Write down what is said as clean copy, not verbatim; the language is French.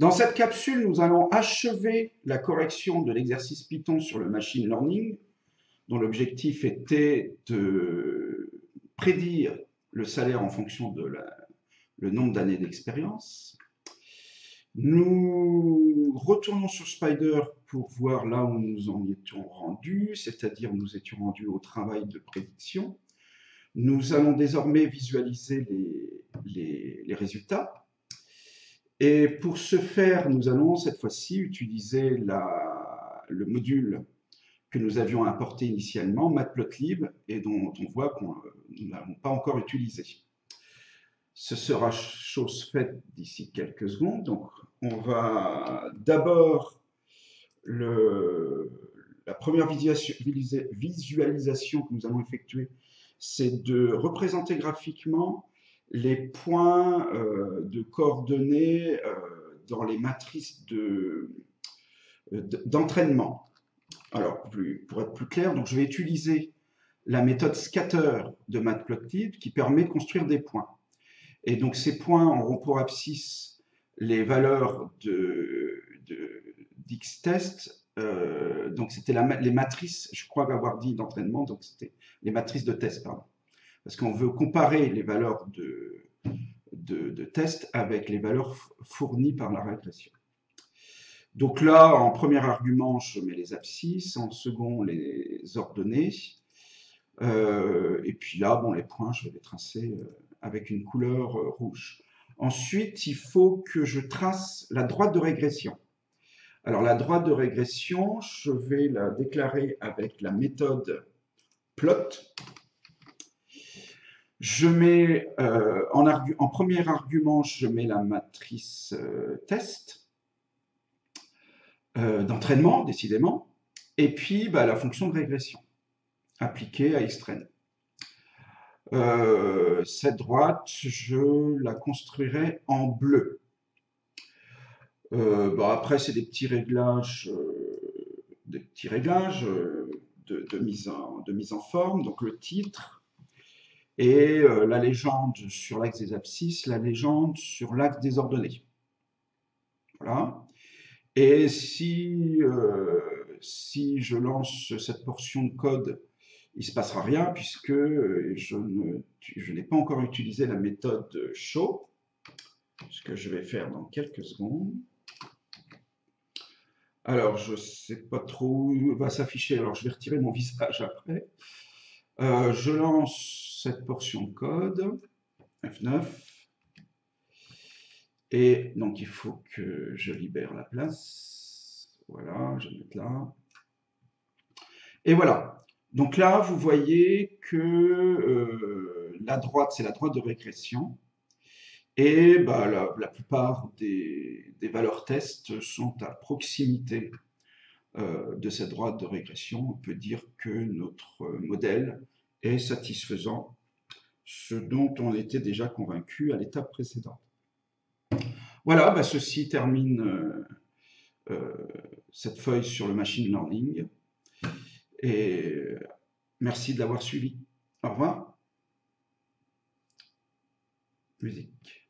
Dans cette capsule, nous allons achever la correction de l'exercice Python sur le machine learning, dont l'objectif était de prédire le salaire en fonction de le nombre d'années d'expérience. Nous retournons sur Spider pour voir là où nous en étions rendus, c'est-à-dire nous étions rendus au travail de prédiction. Nous allons désormais visualiser les résultats. Et pour ce faire, nous allons cette fois-ci utiliser le module que nous avions importé initialement, Matplotlib, et dont on voit qu'on nous n'avons pas encore utilisé. Ce sera chose faite d'ici quelques secondes. Donc, on va d'abord la première visualisation que nous allons effectuer, c'est de représenter graphiquement les points de coordonnées dans les matrices d'entraînement. Alors, pour être plus clair, donc je vais utiliser la méthode scatter de Matplotlib qui permet de construire des points. Et donc ces points auront pour abscisse les valeurs d'X-test. Donc c'était les matrices, je crois avoir dit d'entraînement, donc c'était les matrices de test, pardon. Parce qu'on veut comparer les valeurs de test avec les valeurs fournies par la régression. Donc là, en premier argument, je mets les abscisses, en second, les ordonnées. Et puis là, bon, les points, je vais les tracer avec une couleur rouge. Ensuite, il faut que je trace la droite de régression. Alors, la droite de régression, je vais la déclarer avec la méthode plot. Je mets, en premier argument, je mets la matrice test, d'entraînement, décidément, et puis la fonction de régression appliquée à xtrain. Cette droite, je la construirai en bleu. Après, c'est des petits réglages, de mise en forme. Donc le titre et la légende sur l'axe des abscisses, la légende sur l'axe des ordonnées. Voilà. Et si je lance cette portion de code, il ne se passera rien puisque je n'ai pas encore utilisé la méthode show, ce que je vais faire dans quelques secondes. Alors, je ne sais pas trop où va s'afficher, alors je vais retirer mon visage après. Je lance cette portion de code, F9, et donc il faut que je libère la place. Voilà, je vais mettre là. Et voilà. Donc là, vous voyez que la droite, c'est la droite de régression. Et la plupart des valeurs test sont à proximité de cette droite de régression. On peut dire que notre modèle est satisfaisant, ce dont on était déjà convaincu à l'étape précédente. Voilà, ceci termine cette feuille sur le machine learning. Et merci de l'avoir suivi. Au revoir. Musique.